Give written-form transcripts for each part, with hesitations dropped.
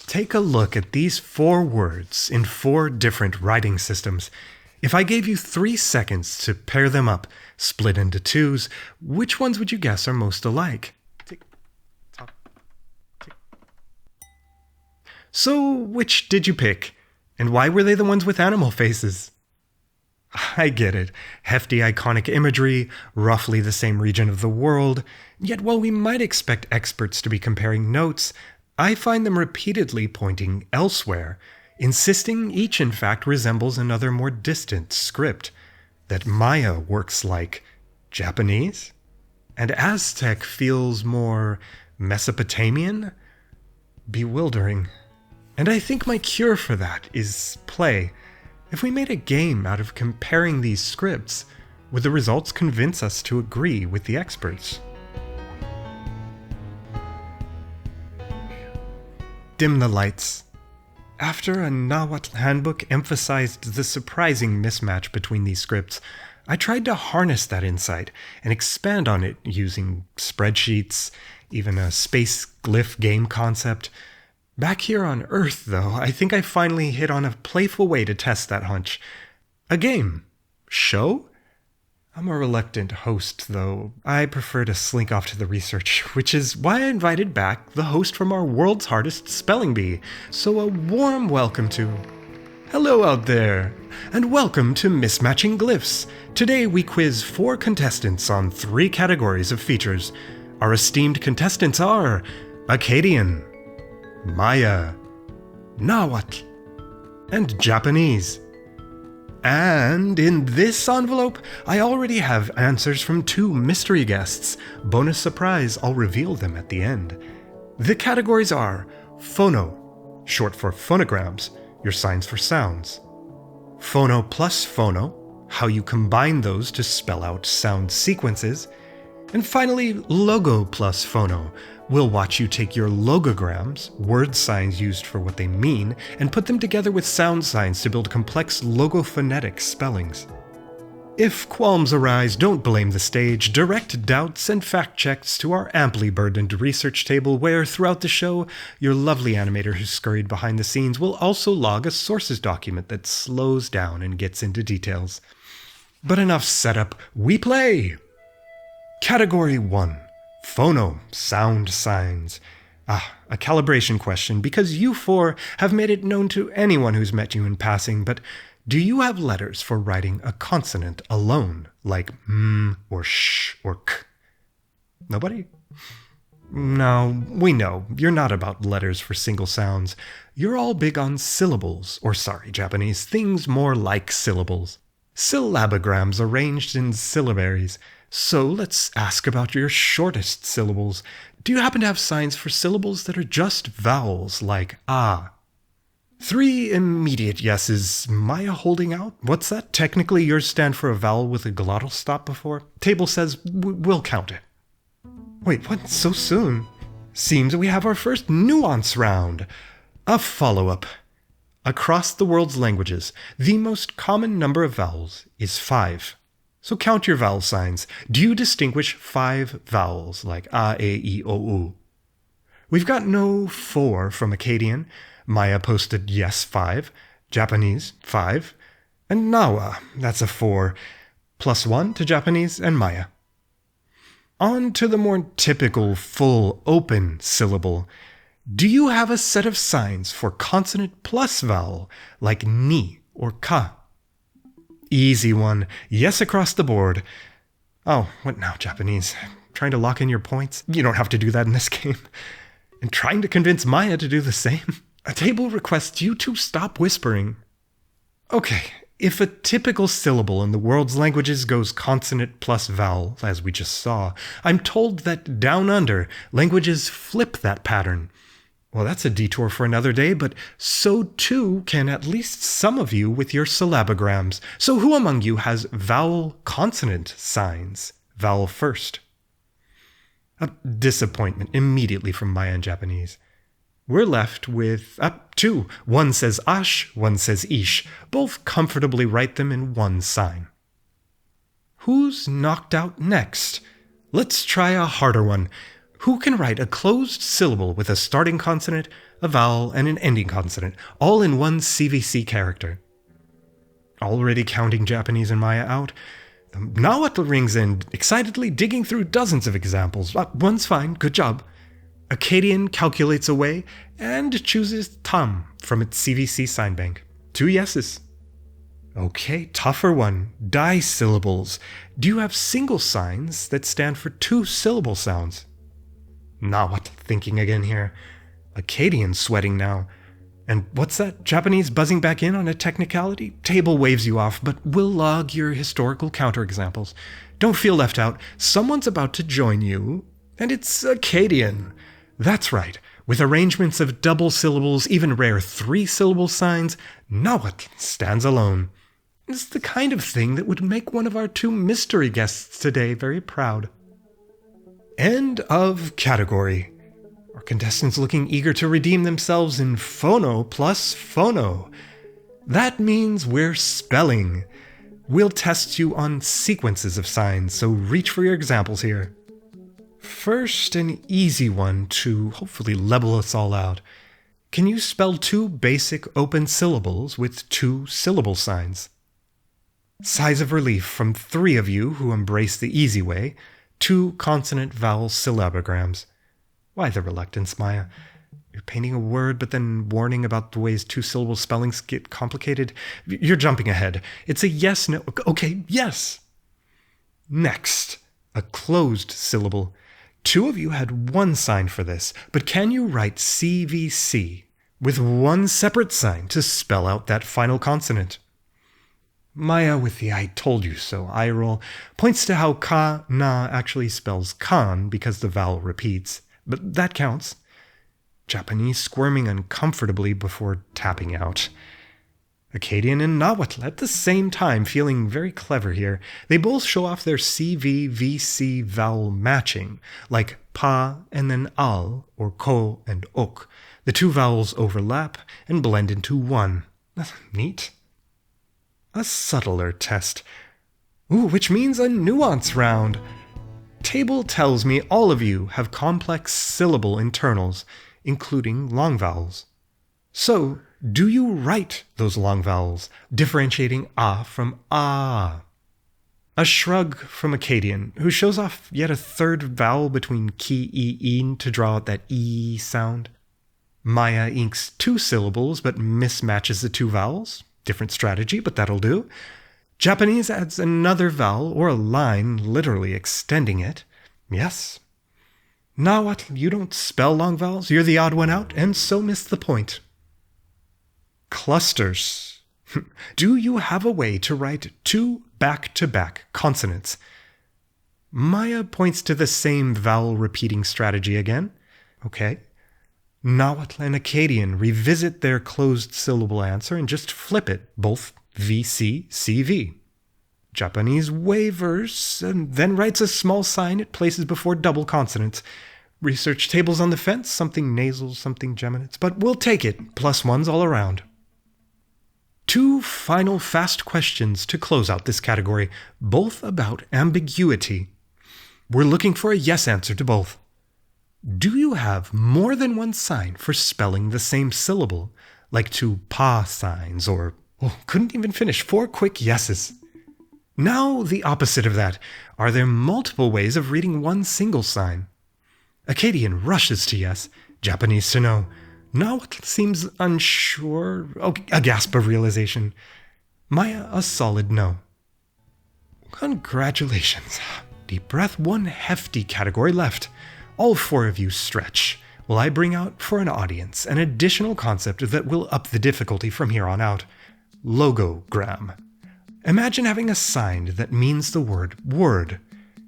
Take a look at these 4 words in 4 different writing systems. If I gave you 3 seconds to pair them up, split into 2s, which ones would you guess are most alike? Tick, tock, tick. So, which did you pick? And why were they the ones with animal faces? I get it. Hefty, iconic imagery, roughly the same region of the world. Yet while we might expect experts to be comparing notes, I find them repeatedly pointing elsewhere, insisting each in fact resembles another more distant script, that Maya works like Japanese, and Aztec feels more Mesopotamian? Bewildering. And I think my cure for that is play. If we made a game out of comparing these scripts, would the results convince us to agree with the experts? Dim the lights. After a Nahuatl handbook emphasized the surprising mismatch between these scripts, I tried to harness that insight and expand on it using spreadsheets, even a space glyph game concept. Back here on Earth, though, I think I finally hit on a playful way to test that hunch. A game. Show? I'm a reluctant host, though. I prefer to slink off to the research, which is why I invited back the host from our world's hardest spelling bee. So a warm welcome to... Hello out there, and welcome to Mismatching Glyphs. Today we quiz 4 contestants on 3 categories of features. Our esteemed contestants are Akkadian, Maya, Nahuatl, and Japanese. And in this envelope, I already have answers from 2 mystery guests. Bonus surprise, I'll reveal them at the end. The categories are phono, short for phonograms, your signs for sounds. Phono+phono, how you combine those to spell out sound sequences. And finally, logo+phono. We'll watch you take your logograms, word signs used for what they mean, and put them together with sound signs to build complex logophonetic spellings. If qualms arise, don't blame the stage. Direct doubts and fact checks to our amply burdened research table where, throughout the show, your lovely animator who scurried behind the scenes will also log a sources document that slows down and gets into details. But enough setup, we play! Category 1. Phono, sound signs. A calibration question, because you 4 have made it known to anyone who's met you in passing, but do you have letters for writing a consonant alone, like m or sh or k? Nobody? No, we know, you're not about letters for single sounds. You're all big on syllables, or sorry, Japanese, things more like syllables. Syllabograms arranged in syllabaries. So let's ask about your shortest syllables. Do you happen to have signs for syllables that are just vowels, like ah? 3 immediate yeses. Maya holding out? What's that? Technically, yours stand for a vowel with a glottal stop before. Table says we'll count it. Wait, what? So soon? Seems we have our first nuance round. A follow-up. Across the world's languages, the most common number of vowels is 5. So count your vowel signs. Do you distinguish 5 vowels, like a, e, I, o, u? We've got no 4 from Akkadian. Maya posted yes 5. Japanese, 5. And Nawa, that's a 4. +1 to Japanese and Maya. On to the more typical, full, open syllable. Do you have a set of signs for consonant plus vowel, like ni or ka? Easy one. Yes across the board. Oh, what now, Japanese? Trying to lock in your points? You don't have to do that in this game. And trying to convince Maya to do the same? A table requests you to stop whispering. Okay, if a typical syllable in the world's languages goes consonant plus vowel, as we just saw, I'm told that down under, languages flip that pattern. Well, that's a detour for another day, but so too can at least some of you with your syllabograms. So who among you has vowel-consonant signs? Vowel first. A disappointment immediately from Maya and Japanese. We're left with 2. One says ash, one says ish. Both comfortably write them in one sign. Who's knocked out next? Let's try a harder one. Who can write a closed syllable with a starting consonant, a vowel, and an ending consonant, all in one CVC character. Already counting Japanese and Maya out, Nahuatl rings in, excitedly digging through dozens of examples. One's fine, good job. Akkadian calculates away and chooses tam from its CVC sign bank. 2 yeses. Okay, tougher one. Disyllables. Do you have single signs that stand for 2-syllable sounds? Nahuatl thinking again here. Akkadian sweating now. And what's that? Japanese buzzing back in on a technicality? Table waves you off, but we'll log your historical counterexamples. Don't feel left out. Someone's about to join you, and it's Akkadian. That's right. With arrangements of double syllables, even rare 3-syllable signs, Nahuatl stands alone. It's the kind of thing that would make one of our 2 mystery guests today very proud. End of category. Our contestants looking eager to redeem themselves in phono+phono. That means we're spelling. We'll test you on sequences of signs, so reach for your examples here. First, an easy one to hopefully level us all out. Can you spell 2 basic open syllables with 2-syllable signs? Sighs of relief from 3 of you who embrace the easy way, 2 consonant-vowel syllabograms. Why the reluctance, Maya? You're painting a word, but then warning about the ways 2-syllable spellings get complicated? You're jumping ahead. It's a yes, no. Okay, yes. Next, a closed syllable. 2 of you had 1 sign for this, but can you write CVC with 1 separate sign to spell out that final consonant? Maya, with the I told you so eye roll, points to how ka-na actually spells kan because the vowel repeats. But that counts. Japanese squirming uncomfortably before tapping out. Akkadian and Nahuatl at the same time feeling very clever here. They both show off their CV-VC vowel matching, like pa and then al, or ko and ok. The 2 vowels overlap and blend into 1. Neat. A subtler test. Which means a nuance round. Table tells me all of you have complex syllable internals, including long vowels. So, do you write those long vowels, differentiating ah from ah? A shrug from Akkadian, who shows off yet a 3rd vowel between ki-e-in to draw out that e sound. Maya inks 2 syllables but mismatches the 2 vowels. Different strategy, but that'll do. Japanese adds another vowel or a line, literally extending it. Yes. Nahuatl, you don't spell long vowels. You're the odd one out, and so miss the point. Clusters. Do you have a way to write 2 back-to-back consonants? Maya points to the same vowel repeating strategy again. Okay. Nahuatl and Akkadian revisit their closed syllable answer and just flip it, both VC, CV. Japanese wavers and then writes a small sign it places before double consonants. Research tables on the fence, something nasal, something geminates, but we'll take it, +1s all around. 2 final fast questions to close out this category, both about ambiguity. We're looking for a yes answer to both. Do you have more than 1 sign for spelling the same syllable, like 2 pa signs or, couldn't even finish, 4 quick yeses? Now the opposite of that. Are there multiple ways of reading 1 single sign? Akkadian rushes to yes, Japanese to no. Nahuatl seems unsure. A gasp of realization. Maya, a solid no. Congratulations. Deep breath, 1 hefty category left. All 4 of you stretch, while I bring out for an audience an additional concept that will up the difficulty from here on out. Logogram. Imagine having a sign that means the word word,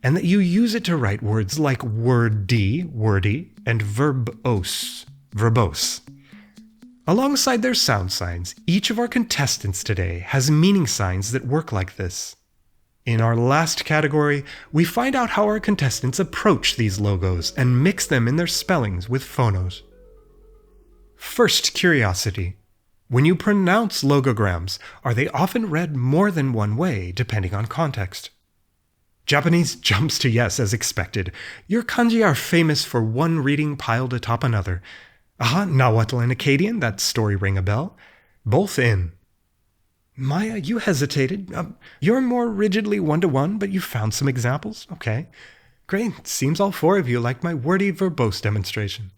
and that you use it to write words like wordy, wordy, and verbose, verbose. Alongside their sound signs, each of our contestants today has meaning signs that work like this. In our last category, we find out how our contestants approach these logos and mix them in their spellings with phonos. First curiosity. When you pronounce logograms, are they often read more than one way, depending on context? Japanese jumps to yes as expected. Your kanji are famous for one reading piled atop another. Aha, Nahuatl and Akkadian, that story ring a bell. Both in. Maya, you hesitated. You're more rigidly one-to-one, but you found some examples? Okay. Great, seems all four of you like my wordy verbose demonstration.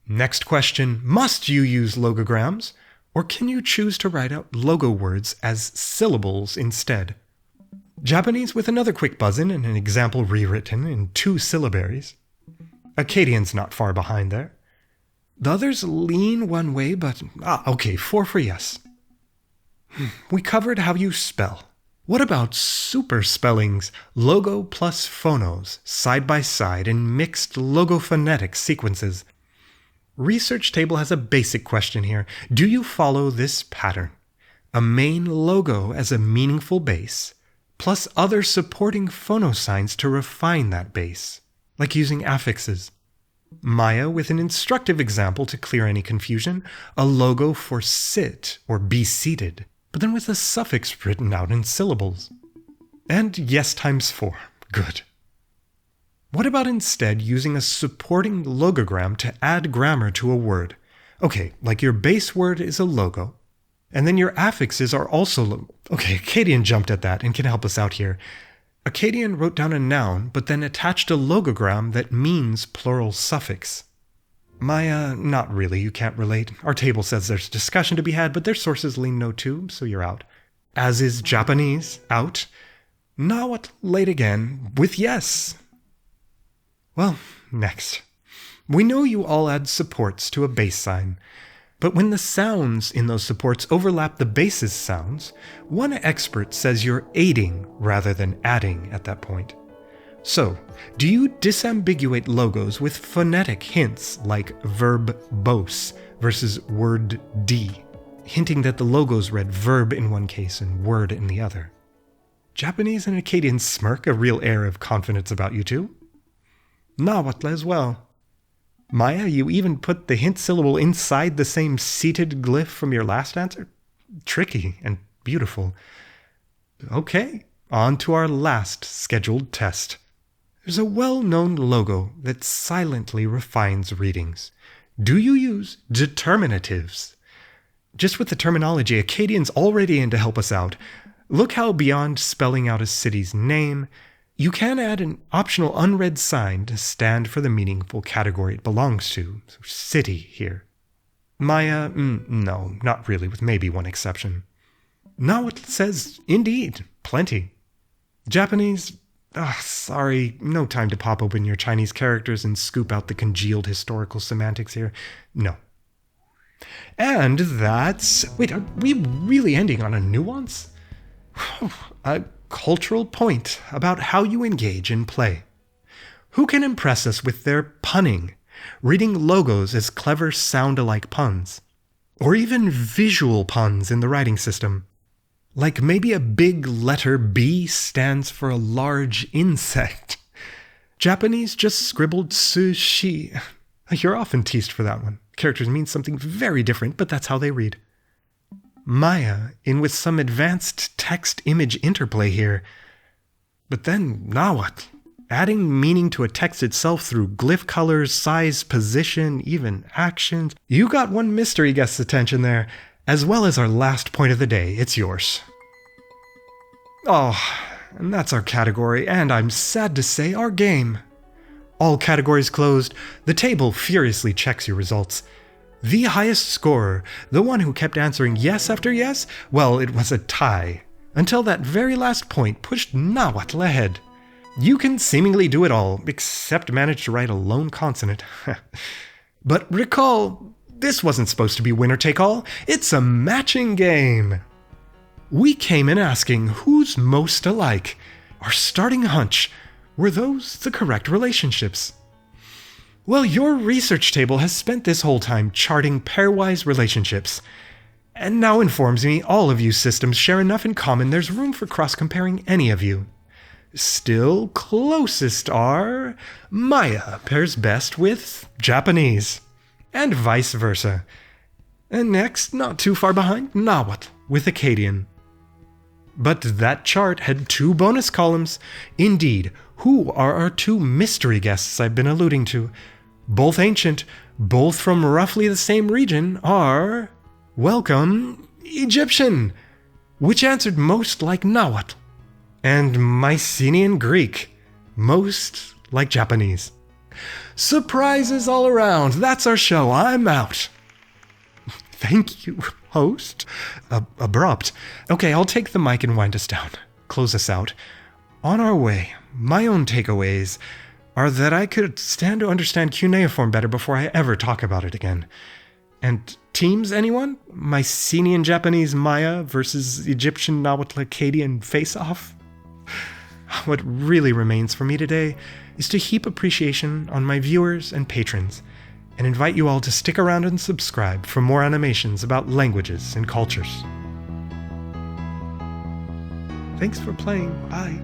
Next question, must you use logograms, or can you choose to write out logo words as syllables instead? Japanese with another quick buzz-in and an example rewritten in 2 syllabaries. Akkadian's not far behind there. The others lean one way, but... okay, 4 for yes. We covered how you spell. What about super spellings, logo plus phonos, side by side in mixed logophonetic sequences? Research Table has a basic question here. Do you follow this pattern? A main logo as a meaningful base, plus other supporting phonosigns to refine that base, like using affixes. Maya with an instructive example to clear any confusion, a logo for sit or be seated, but then with a suffix written out in syllables. And yes times 4. Good. What about instead using a supporting logogram to add grammar to a word? Okay, like your base word is a logo, and then your affixes are also okay, Akkadian jumped at that and can help us out here. Akkadian wrote down a noun, but then attached a logogram that means plural suffix. Maya, not really, you can't relate. Our table says there's discussion to be had, but their sources lean no to, so you're out. As is Japanese, out. Nahuatl, late again, with yes. Well, next. We know you all add supports to a base sign, but when the sounds in those supports overlap the base's sounds, one expert says you're aiding rather than adding at that point. So, do you disambiguate logos with phonetic hints like verb bose versus word d, hinting that the logos read verb in one case and word in the other? Japanese and Akkadian smirk, a real air of confidence about you two. Nahuatl as well. Maya, you even put the hint syllable inside the same seated glyph from your last answer? Tricky and beautiful. Okay, on to our last scheduled test. There's a well-known logo that silently refines readings. Do you use determinatives? Just with the terminology, Akkadian's already in to help us out. Look how beyond spelling out a city's name, you can add an optional unread sign to stand for the meaningful category it belongs to. So city here. Maya, no, not really, with maybe one exception. Nahuatl says, indeed, plenty. Japanese, sorry, no time to pop open your Chinese characters and scoop out the congealed historical semantics here. No. And that's... Wait, are we really ending on a nuance? A cultural point about how you engage in play. Who can impress us with their punning, reading logos as clever sound-alike puns? Or even visual puns in the writing system. Like maybe a big letter B stands for a large insect. Japanese just scribbled sushi. You're often teased for that one. Characters mean something very different, but that's how they read. Maya, in with some advanced text-image interplay here. But then Nahuatl, adding meaning to a text itself through glyph colors, size, position, even actions. You got one mystery guest's attention there, as well as our last point of the day. It's yours. Oh, and that's our category, and I'm sad to say our game. All categories closed, the table furiously checks your results. The highest scorer, the one who kept answering yes after yes, well, it was a tie, until that very last point pushed Nahuatl ahead. You can seemingly do it all, except manage to write a lone consonant. But recall, this wasn't supposed to be winner take all, it's a matching game. We came in asking who's most alike. Our starting hunch, were those the correct relationships? Well, your research table has spent this whole time charting pairwise relationships, and now informs me all of you systems share enough in common there's room for cross-comparing any of you. Still closest are Maya pairs best with Japanese, and vice versa. And next, not too far behind, Nahuatl with Akkadian. But that chart had 2 bonus columns. Indeed, who are our 2 mystery guests I've been alluding to? Both ancient, both from roughly the same region, are, welcome, Egyptian, which answered most like Nahuatl, and Mycenaean Greek, most like Japanese. Surprises all around. That's our show. I'm out. Thank you, host. Abrupt. Okay, I'll take the mic and wind us down. Close us out. On our way, my own takeaways are that I could stand to understand cuneiform better before I ever talk about it again. And teams, anyone? Mycenaean Japanese Maya versus Egyptian Nahuatl Akkadian face-off? What really remains for me today is to heap appreciation on my viewers and patrons, and invite you all to stick around and subscribe for more animations about languages and cultures. Thanks for playing. Bye.